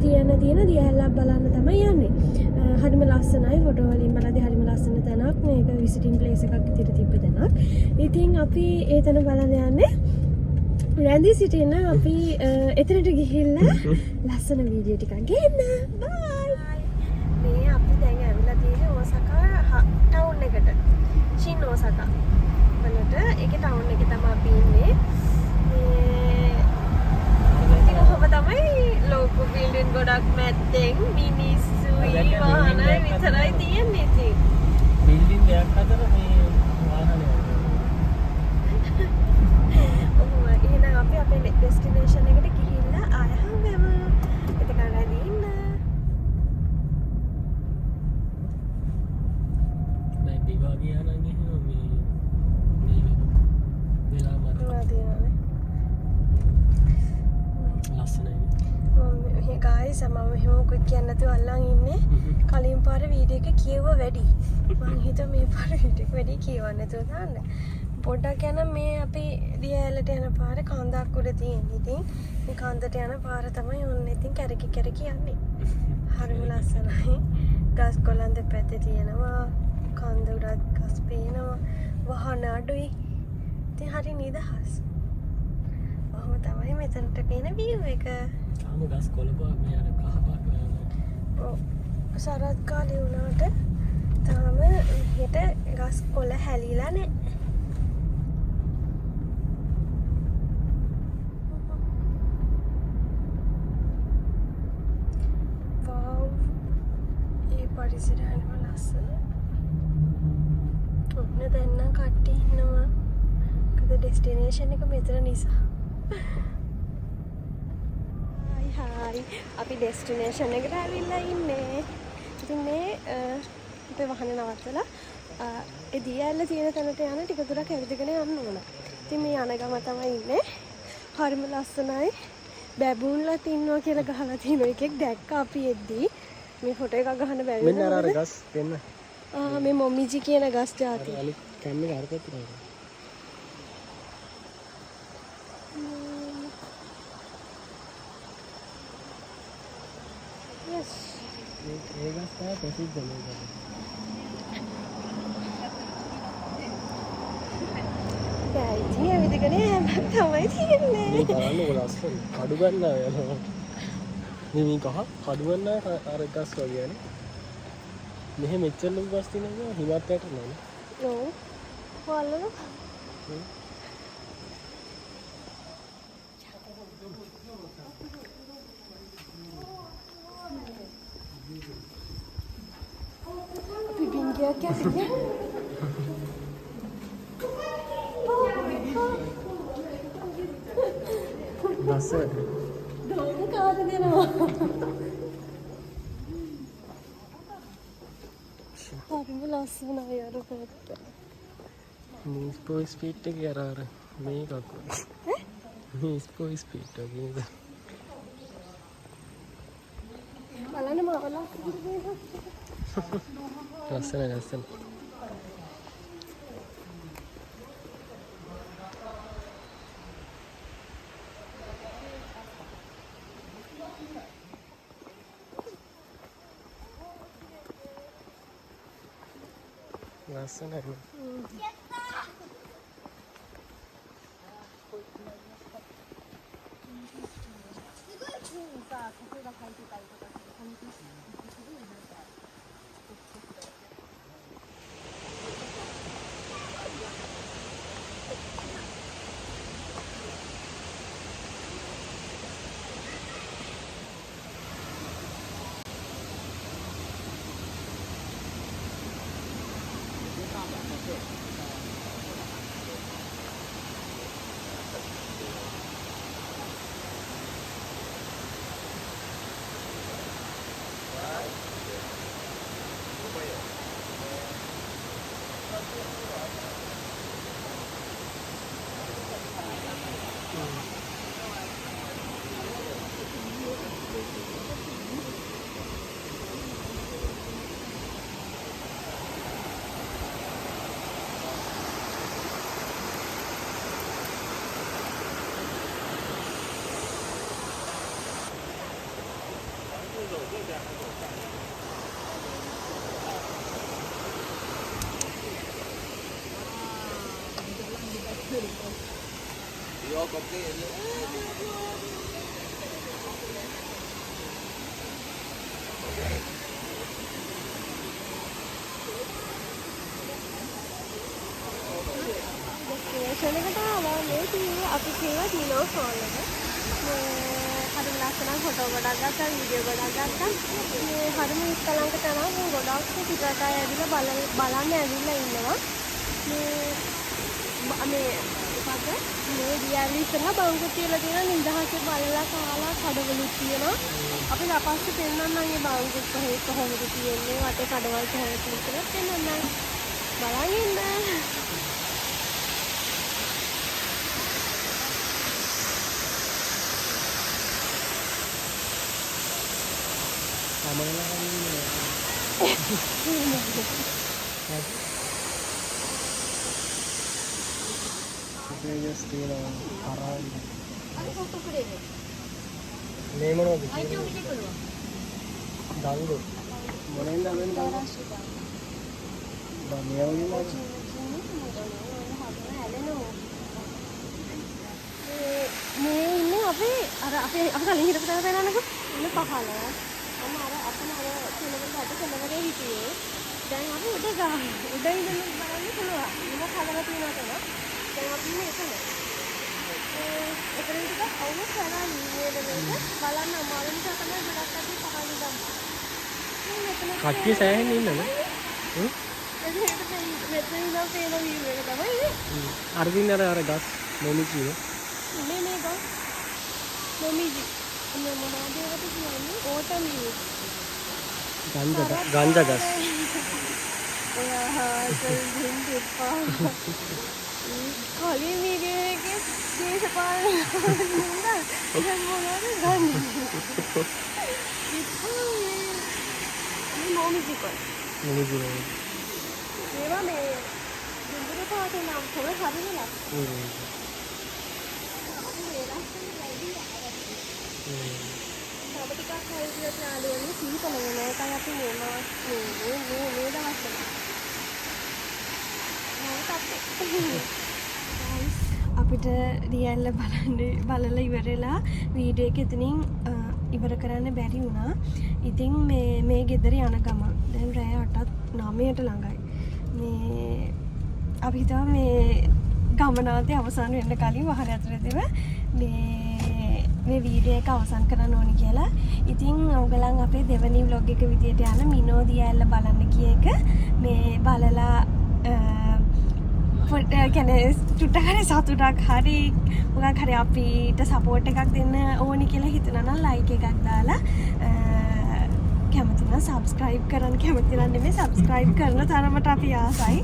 තියෙන දියඇල්ලක් බලන්න තමයි යන්නේ. හරිම ලස්සනයි ෆොටෝ වලින් බලද්දී හරිම ලස්සන තැනක්. මේක විසිටින් ප්ලේස් එකක් විදිහට තිබ්බ තැනක්. ඉතින් අපි ඒ තැන බලන්න යන්නේ. රැඳී සිටින්න අපි එතනට ගිහිල්ලා ලස්සන වීඩියෝ ටිකක් ගන්න. බයි. මේ අපි දැන් ඇවිල්ලා තියෙන්නේ ඔසාකා ටවුන් එකට. ෂින් ඔසාකා. වලට ඒකේ ටවුන් එකේ තමයි අපි ඉන්නේ. ඉතින් කොහොම තමයි ලෝකෝ බිල්ඩින් ගොඩක් මැද්දෙන් මිනිස්සුයි වාහනයි විතරයි තියෙන්නේ ඉතින්. බිල්ඩින් දෙයක් අතර මේ වාහනේ. එහෙනම් අපි අපේ ඩෙස්ටිනේෂන් එකට ගිහිල්ලා ආයෙ හම්බෙමු. එතකන් රැඳී ඉන්න. මේ බිවා ගියා නම් එහෙම මේ වෙලා මත ලස්සනයි. මේ ගායිස් මම එහෙම මොකක්ද කියන්න නැතුව අල්ලන් ඉන්නේ. කලින් පාර වීඩියෝ එක කියෙව්වා වැඩි. මං හිතුවා මේ පාර වීඩියෝ එක වැඩි කියවන්න නැතුව දාන්න. පොඩ්ඩක් යන මේ අපි දියඇලට යන පාර කන්දක් උඩ තියෙන්නේ. ඉතින් මේ කන්දට යන පාර තමයි ඔන්න. ඉතින් කැරකි කැරකි යන්නේ. හරිම ලස්සනයි. ගස් කොළන් දෙපැත්තේ තියෙනවා. කන්ද උඩත් ගස් පේනවා. වහන අඩුයි. ඉතින් හරි නිදහස්. ඔහොම තමයි මෙතනට පේන view එක. තාම ගස් කොළපක් මේ අර කහ පාට වෙනවා. ඔව්. සරත් කාලේ වුණාට තාම හෙට ගස් කොළ හැලිලා නැහැ. පරිසරයම ලස්සන. ඔන්න දැන් නම් කට්ටිය ඉන්නවා. මොකද ඩෙස්ටිනේෂන් එක මෙතන නිසා. හායි අපි ඩෙස්ටිනේෂන් එකට ඇවිල්ලා ඉන්නේ. ඉතින් මේ අපේ වාහනේ නවත්තලා ඒ දියඇල්ල තියෙන තැනට යන ටික දුරක් ඇවිදගෙන යන්න ඕන. ඉතින් මේ යන ගම තමයි ඉන්නේ. හරිම ලස්සනයි. බැබුන්ලත් ඉන්නවා කියලා ගහලා තියෙන එකෙක් දැක්කා අපි එද්දී. මේ ෆොටෝ එකක් ගහන්න බැරි මෙන්න අර ගස් දෙන්න. මේ මොමිජි කියන ගස් జాතිය. අනිත් කැම්මේ අර පැත්තට යනවා. yes ඒ ගස් තමයි ප්‍රසිද්ධ මේක. ගයිටි ඇවිදගෙන යන්න තමයි තියෙන්නේ. මේ බලන්න ඔය ලස්සන කඩු ගන්නවා යනවා. මේ කහ කඩු ගන්නවා අර ගස් වගේනේ. මෙහෙ මෙච්චර ලොකු ගස් තියෙනවා හිමත් යට නෑ. ඔව්. බලන්න. අපි බින්ගයක් ඇතිනේ. බස් දෝම කාද දෙනවා. හරිම ලස්සනයි අර පැත්ත. මේ ස්පෝයි ස්පීඩ් එක අර මේකක් වගේ. මේ ස්පෝයි ස්පීඩ් එක නේද? බලන්න මාවලා. ලස්සන ලස්සන. ලස්සනයි. ඩෙස්ටිනේෂන් එකට ආවා මේ තියෙන්නේ අපි කියනවා ඩිනෝ ෆෝල් එක. මේ හරිම ලස්සන ෆොටෝ ගොඩක් ගත්තා වීඩියෝ ගොඩක් ගත්තා. මේ හරිම ඉස්තලංක තමයි මේ ගොඩක් පිටරට ඇවිල්ලා බලන්න ඇවිල්ලා ඉන්නවා. මේ මොකද මේ දියාලි ඉස්සරහ බංගු තියලා තියෙන නිදහසේ බලලා කාලා කඩවලු තියෙනවා. අපි අපස්සේ පෙන්නන්නම් මේ බංගු කොහොමද තියෙන්නේ වටේ කඩවල් කොහොමද කියලා පෙන්නන්නම්. බලන් ඉන්න. මේ මොනවද දඟු මොනෙන්ද හදන්නේ මේ ඉන්නේ අපේ අපේ කලින් හිටපු තැන බලන්නකො ඉන්න පහළ අන්න අපන කෙලවරේ හිටියේ දැන් අපි උඩ ඉඳන් බලන්න පුළුවන් මොකක් හදලා තියෙනවද දැන් අපි ඉන්නේ එතන ටිකක් අවුස් කරලා නේද බලන්න අමාරු නිසා තමයි ගොඩක් අපි පහළ ඉඳන් කට්ටිය සෑහෙන ඉන්නද මෙතන ඉඳන් පේන වීව් එක තමයි අරකින් අර ගස් මොමිචි මේ ගස් මොමිචි මේ මොනවද ඒකට කියන්නේ ඕටම් වීව් ගංජා ගස් කලින් වීඩියෝ එකේ දේශපාලන දැන් මොනවද ගන්න මේ මොමිචි ඒවා මේ දුඹුරු පාටේ නම් තමයි හරියලා ටිකක් හරියට නාලුවනේ සීතල වෙන එකයි අපි මේ දවස්වල අපිට රියල්ල බලලා ඉවරලා වීඩියෝ එක එතනින් ඉවර කරන්න බැරි වුණා. ඉතින් මේ ගෙදර යන ගමන් දැන් රෑ 8:09ට ළඟයි. මේ අපි හිතුවා මේ ගමනාන්තේ අවසන් වෙන්න කලින් වහර ඇතුළතම මේ වීඩියෝ එක අවසන් කරන්න ඕනි කියලා. ඉතින් ඔයගලන් අපේ දෙවැනි vlog එක විදියට යන මිනෝ දියැල්ල බලන්න කිය එක මේ බලලා කියන්නේ චුට්ටක් හරි සතුටක් හරි මොකක් හරි අපිට සපෝට් එකක් දෙන්න ඕනි කියලා හිතනවා නම් ලයික් එකක් දාලා කැමති නම් සබ්ස්ක්‍රයිබ් කරන්න කැමති නම් නෙමෙයි සබ්ස්ක්‍රයිබ් කරන තරමට අපි ආසයි.